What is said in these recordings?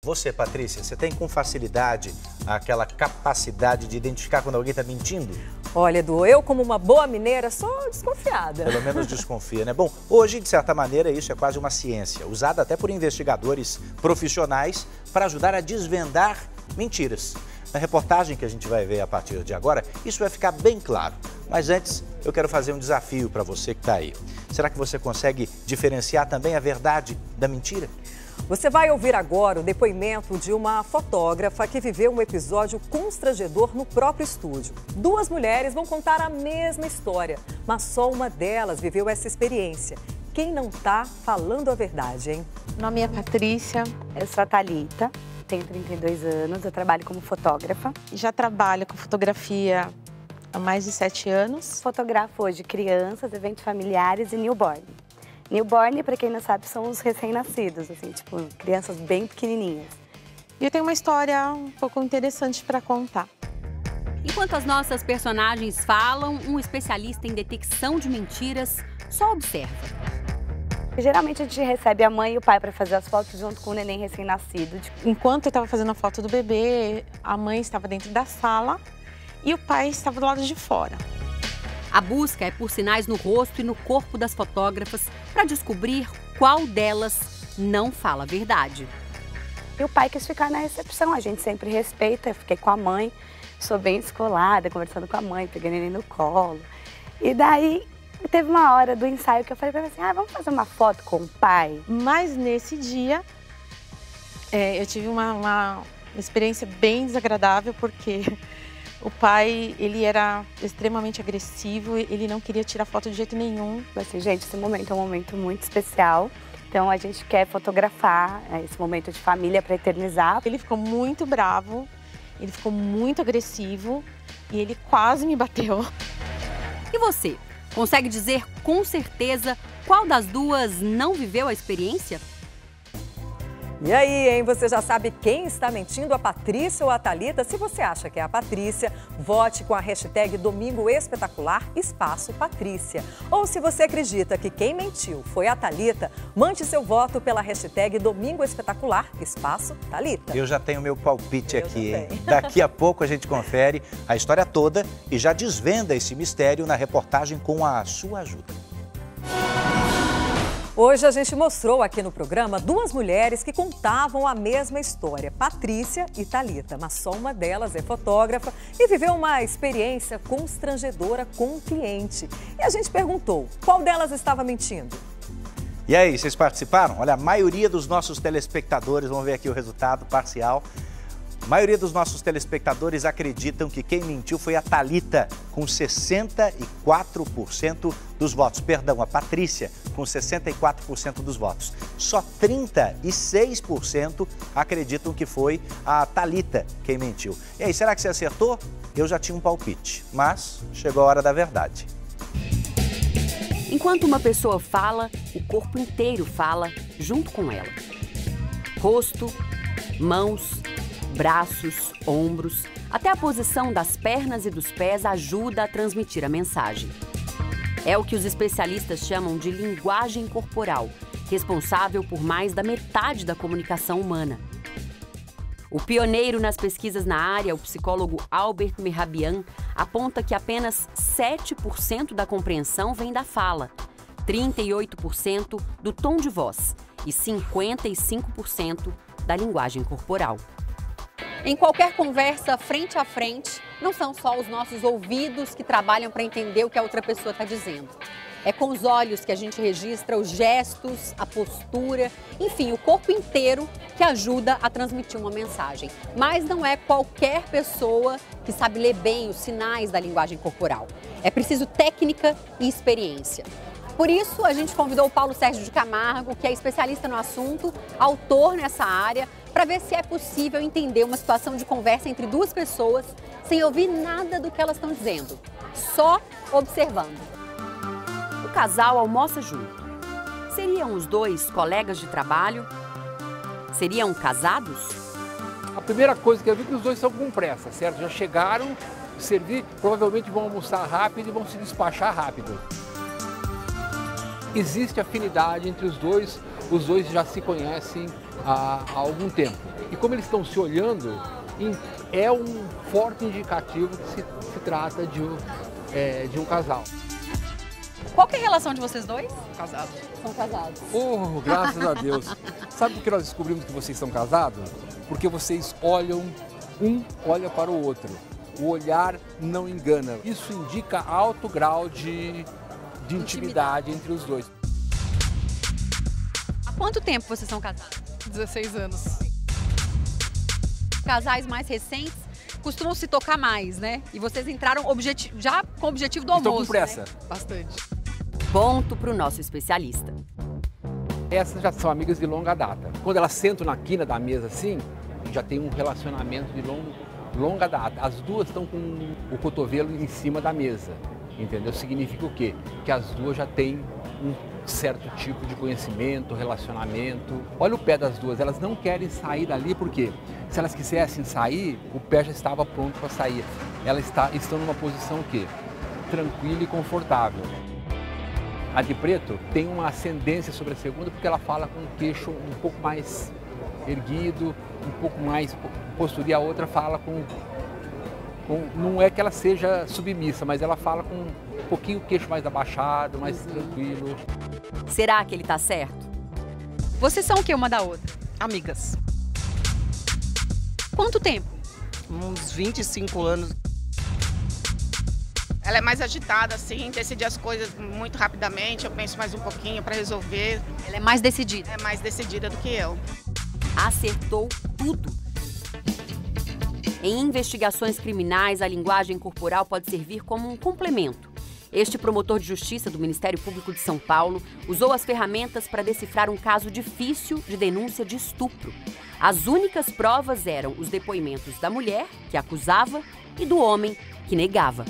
Você, Patrícia, você tem com facilidade aquela capacidade de identificar quando alguém está mentindo? Olha, Edu, eu como uma boa mineira sou desconfiada. Pelo menos desconfia, né? Bom, hoje, de certa maneira, isso é quase uma ciência, usada até por investigadores profissionais para ajudar a desvendar mentiras. Na reportagem que a gente vai ver a partir de agora, isso vai ficar bem claro. Mas antes, eu quero fazer um desafio para você que está aí. Será que você consegue diferenciar também a verdade da mentira? Você vai ouvir agora o depoimento de uma fotógrafa que viveu um episódio constrangedor no próprio estúdio. Duas mulheres vão contar a mesma história, mas só uma delas viveu essa experiência. Quem não tá falando a verdade, hein? Meu nome é Patrícia, eu sou a Thalita, tenho 32 anos, eu trabalho como fotógrafa. Já trabalho com fotografia há mais de 7 anos. Fotografo hoje crianças, eventos familiares e newborn. Newborn, para quem não sabe, são os recém-nascidos, assim, tipo, crianças bem pequenininhas. E eu tenho uma história um pouco interessante para contar. Enquanto as nossas personagens falam, um especialista em detecção de mentiras só observa. Geralmente a gente recebe a mãe e o pai para fazer as fotos junto com o neném recém-nascido. Enquanto eu estava fazendo a foto do bebê, a mãe estava dentro da sala e o pai estava do lado de fora. A busca é por sinais no rosto e no corpo das fotógrafas para descobrir qual delas não fala a verdade. E o pai quis ficar na recepção, a gente sempre respeita, eu fiquei com a mãe, sou bem descolada, conversando com a mãe, peguei ele no colo. E daí teve uma hora do ensaio que eu falei para ele assim, vamos fazer uma foto com o pai? Mas nesse dia eu tive uma experiência bem desagradável, porque o pai, ele era extremamente agressivo, ele não queria tirar foto de jeito nenhum. Assim, gente, esse momento é um momento muito especial, então a gente quer fotografar esse momento de família para eternizar. Ele ficou muito bravo, ele ficou muito agressivo e ele quase me bateu. E você, consegue dizer com certeza qual das duas não viveu a experiência? E aí, hein? Você já sabe quem está mentindo, a Patrícia ou a Thalita? Se você acha que é a Patrícia, vote com a hashtag Domingo Espetacular, espaço Patrícia. Ou se você acredita que quem mentiu foi a Thalita, mande seu voto pela hashtag Domingo Espetacular, espaço Thalita. Eu já tenho meu palpite aqui, hein? Daqui a pouco a gente confere a história toda e já desvenda esse mistério na reportagem com a sua ajuda. Hoje a gente mostrou aqui no programa duas mulheres que contavam a mesma história, Patrícia e Thalita, mas só uma delas é fotógrafa e viveu uma experiência constrangedora com um cliente. E a gente perguntou, qual delas estava mentindo? E aí, vocês participaram? Olha, a maioria dos nossos telespectadores, vamos ver aqui o resultado parcial. A maioria dos nossos telespectadores acreditam que quem mentiu foi a Thalita, com 64% dos votos. Perdão, a Patrícia, com 64% dos votos. Só 36% acreditam que foi a Thalita quem mentiu. E aí, será que você acertou? Eu já tinha um palpite, mas chegou a hora da verdade. Enquanto uma pessoa fala, o corpo inteiro fala junto com ela. Rosto, mãos, braços, ombros, até a posição das pernas e dos pés ajuda a transmitir a mensagem. É o que os especialistas chamam de linguagem corporal, responsável por mais da metade da comunicação humana. O pioneiro nas pesquisas na área, o psicólogo Albert Mehrabian, aponta que apenas 7% da compreensão vem da fala, 38% do tom de voz e 55% da linguagem corporal. Em qualquer conversa frente a frente, não são só os nossos ouvidos que trabalham para entender o que a outra pessoa está dizendo. É com os olhos que a gente registra os gestos, a postura, enfim, o corpo inteiro que ajuda a transmitir uma mensagem. Mas não é qualquer pessoa que sabe ler bem os sinais da linguagem corporal. É preciso técnica e experiência. Por isso, a gente convidou o Paulo Sérgio de Camargo, que é especialista no assunto, autor nessa área, para ver se é possível entender uma situação de conversa entre duas pessoas sem ouvir nada do que elas estão dizendo, só observando. O casal almoça junto. Seriam os dois colegas de trabalho? Seriam casados? A primeira coisa que eu vi é que os dois estão com pressa, certo? Já chegaram, servir, provavelmente vão almoçar rápido e vão se despachar rápido. Existe afinidade entre os dois já se conhecem há algum tempo. E como eles estão se olhando, é um forte indicativo que se trata de um casal. Qual que é a relação de vocês dois? Casados. São casados. Oh, graças a Deus. Sabe por que nós descobrimos que vocês são casados? Porque vocês olham, um olha para o outro. O olhar não engana. Isso indica alto grau de intimidade entre os dois. Há quanto tempo vocês são casados? 16 anos. Casais mais recentes costumam se tocar mais, né? E vocês entraram já com o objetivo do almoço. Estão com pressa. Né? Bastante. Ponto para o nosso especialista. Essas já são amigas de longa data. Quando elas sentam na quina da mesa assim, já tem um relacionamento de longa data. As duas estão com o cotovelo em cima da mesa, entendeu? Significa o quê? Que as duas já têm um certo tipo de conhecimento, relacionamento. Olha o pé das duas, elas não querem sair dali porque se elas quisessem sair, o pé já estava pronto para sair. Elas estão numa posição o quê? Tranquila e confortável. A de preto tem uma ascendência sobre a segunda porque ela fala com o queixo um pouco mais erguido, um pouco mais postura, e a outra fala com... Não é que ela seja submissa, mas ela fala com um pouquinho o queixo mais abaixado, mais tranquilo. Será que ele tá certo? Vocês são o que uma da outra? Amigas. Quanto tempo? Uns 25 anos. Ela é mais agitada, assim, decide as coisas muito rapidamente. Eu penso mais um pouquinho para resolver. Ela é mais decidida. É mais decidida do que eu. Acertou tudo. Em investigações criminais, a linguagem corporal pode servir como um complemento. Este promotor de justiça do Ministério Público de São Paulo usou as ferramentas para decifrar um caso difícil de denúncia de estupro. As únicas provas eram os depoimentos da mulher, que acusava, e do homem, que negava.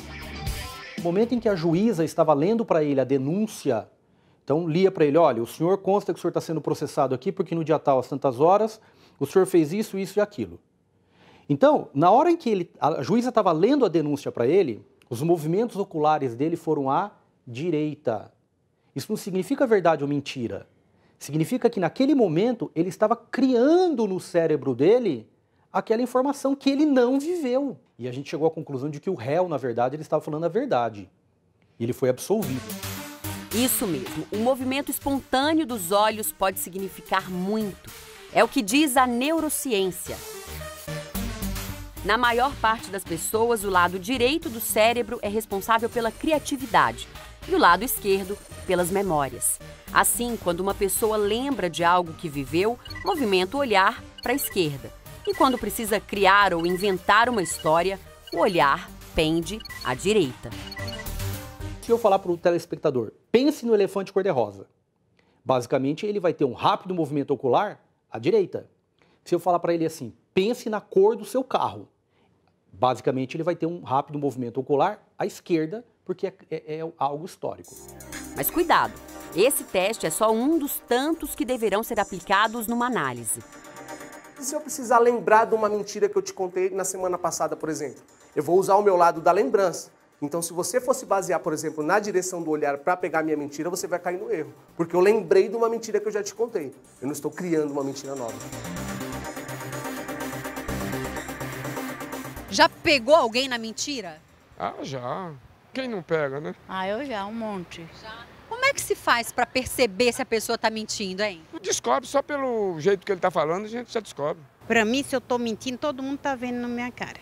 No momento em que a juíza estava lendo para ele a denúncia, então lia para ele, olha, o senhor consta que o senhor está sendo processado aqui porque no dia tal, às tantas horas, o senhor fez isso, isso e aquilo. Então, na hora em que a juíza estava lendo a denúncia para ele, os movimentos oculares dele foram à direita. Isso não significa verdade ou mentira. Significa que naquele momento ele estava criando no cérebro dele aquela informação que ele não viveu. E a gente chegou à conclusão de que o réu, na verdade, ele estava falando a verdade. E ele foi absolvido. Isso mesmo, o movimento espontâneo dos olhos pode significar muito. É o que diz a neurociência. Na maior parte das pessoas, o lado direito do cérebro é responsável pela criatividade e o lado esquerdo pelas memórias. Assim, quando uma pessoa lembra de algo que viveu, movimenta o olhar para a esquerda. E quando precisa criar ou inventar uma história, o olhar pende à direita. Se eu falar para o telespectador, pense no elefante cor-de-rosa. Basicamente, ele vai ter um rápido movimento ocular à direita. Se eu falar para ele assim, pense na cor do seu carro. Basicamente, ele vai ter um rápido movimento ocular à esquerda, porque é algo histórico. Mas cuidado, esse teste é só um dos tantos que deverão ser aplicados numa análise. E se eu precisar lembrar de uma mentira que eu te contei na semana passada, por exemplo? Eu vou usar o meu lado da lembrança. Então, se você fosse basear, por exemplo, na direção do olhar para pegar a minha mentira, você vai cair no erro. Porque eu lembrei de uma mentira que eu já te contei. Eu não estou criando uma mentira nova. Já pegou alguém na mentira? Ah, já. Quem não pega, né? Ah, eu já, um monte. Já. Como é que se faz para perceber se a pessoa está mentindo, hein? Descobre só pelo jeito que ele está falando, a gente já descobre. Para mim, se eu tô mentindo, todo mundo tá vendo na minha cara.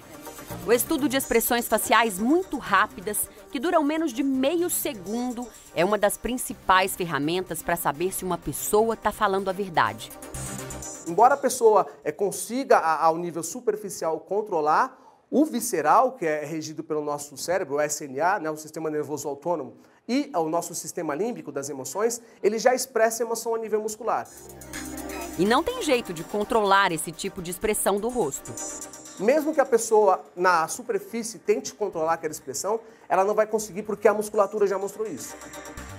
O estudo de expressões faciais muito rápidas, que duram menos de meio segundo, é uma das principais ferramentas para saber se uma pessoa está falando a verdade. Embora a pessoa consiga, ao nível superficial, controlar, o visceral, que é regido pelo nosso cérebro, o SNA, né, o Sistema Nervoso Autônomo, e o nosso sistema límbico das emoções, ele já expressa a emoção a nível muscular. E não tem jeito de controlar esse tipo de expressão do rosto. Mesmo que a pessoa, na superfície, tente controlar aquela expressão, ela não vai conseguir porque a musculatura já mostrou isso.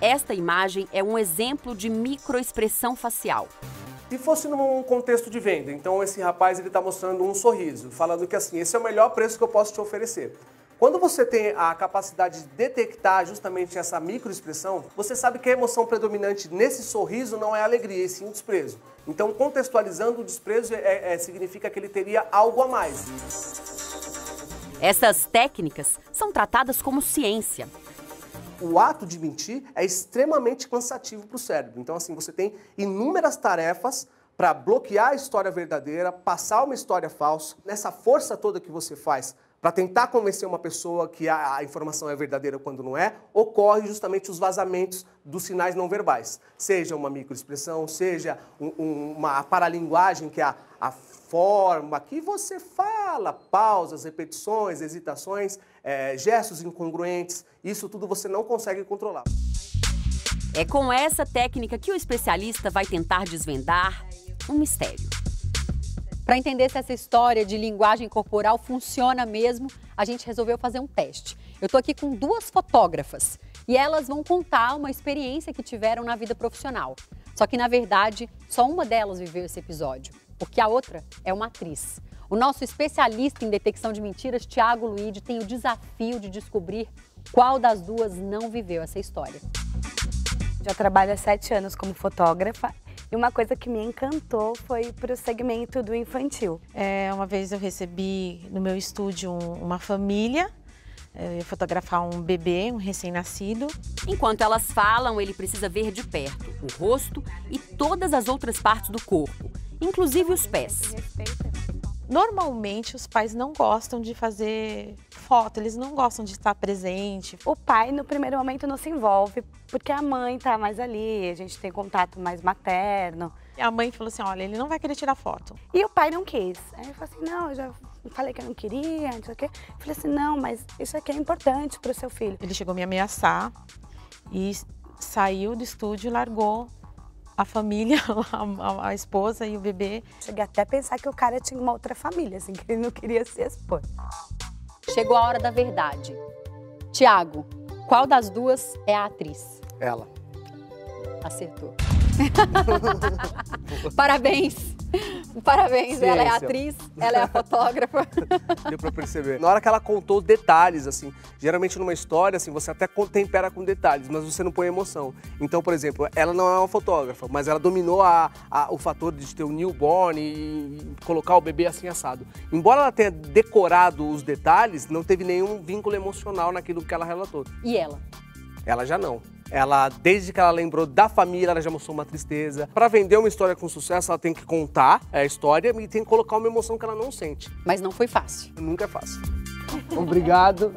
Esta imagem é um exemplo de microexpressão facial. Se fosse num contexto de venda, então esse rapaz está mostrando um sorriso, falando que assim, esse é o melhor preço que eu posso te oferecer. Quando você tem a capacidade de detectar justamente essa microexpressão, você sabe que a emoção predominante nesse sorriso não é a alegria, e sim o desprezo. Então, contextualizando, o desprezo significa que ele teria algo a mais. Essas técnicas são tratadas como ciência. O ato de mentir é extremamente cansativo para o cérebro. Então, assim, você tem inúmeras tarefas para bloquear a história verdadeira, passar uma história falsa. Nessa força toda que você faz para tentar convencer uma pessoa que a informação é verdadeira quando não é, ocorre justamente os vazamentos dos sinais não verbais. Seja uma microexpressão, seja uma paralinguagem, que é a forma que você fala, pausas, repetições, hesitações, gestos incongruentes, isso tudo você não consegue controlar. É com essa técnica que o especialista vai tentar desvendar um mistério. Para entender se essa história de linguagem corporal funciona mesmo, a gente resolveu fazer um teste. Eu estou aqui com 2 fotógrafas e elas vão contar uma experiência que tiveram na vida profissional. Só que, na verdade, só uma delas viveu esse episódio, porque a outra é uma atriz. O nosso especialista em detecção de mentiras, Thiago Luide, tem o desafio de descobrir qual das duas não viveu essa história. Já trabalho há 7 anos como fotógrafa. E uma coisa que me encantou foi para o segmento do infantil. Uma vez eu recebi no meu estúdio uma família, eu ia fotografar um bebê, um recém-nascido. Enquanto elas falam, ele precisa ver de perto o rosto e todas as outras partes do corpo, inclusive os pés. Normalmente, os pais não gostam de fazer foto, eles não gostam de estar presente. O pai, no primeiro momento, não se envolve, porque a mãe tá mais ali, a gente tem contato mais materno. E a mãe falou assim, olha, ele não vai querer tirar foto. E o pai não quis. Aí eu falei assim, não, eu já falei que eu não queria, não sei o quê. Eu falei assim, não, mas isso aqui é importante pro seu filho. Ele chegou a me ameaçar e saiu do estúdio e largou a família, a esposa e o bebê. Cheguei até a pensar que o cara tinha uma outra família, assim, que ele não queria se expor. Chegou a hora da verdade. Thiago, qual das duas é a atriz? Ela. Acertou. Parabéns. Parabéns, Ciência. Ela é a atriz, ela é a fotógrafa. Deu pra perceber. Na hora que ela contou detalhes, assim, geralmente numa história, assim, você até tempera com detalhes, mas você não põe emoção. Então, por exemplo, ela não é uma fotógrafa, mas ela dominou o fator de ter um newborn e colocar o bebê assim assado. Embora ela tenha decorado os detalhes, não teve nenhum vínculo emocional naquilo que ela relatou. E ela? Ela já não. Ela, desde que ela lembrou da família, ela já mostrou uma tristeza. Para vender uma história com sucesso, ela tem que contar a história e tem que colocar uma emoção que ela não sente. Mas não foi fácil. Nunca é fácil. Obrigado.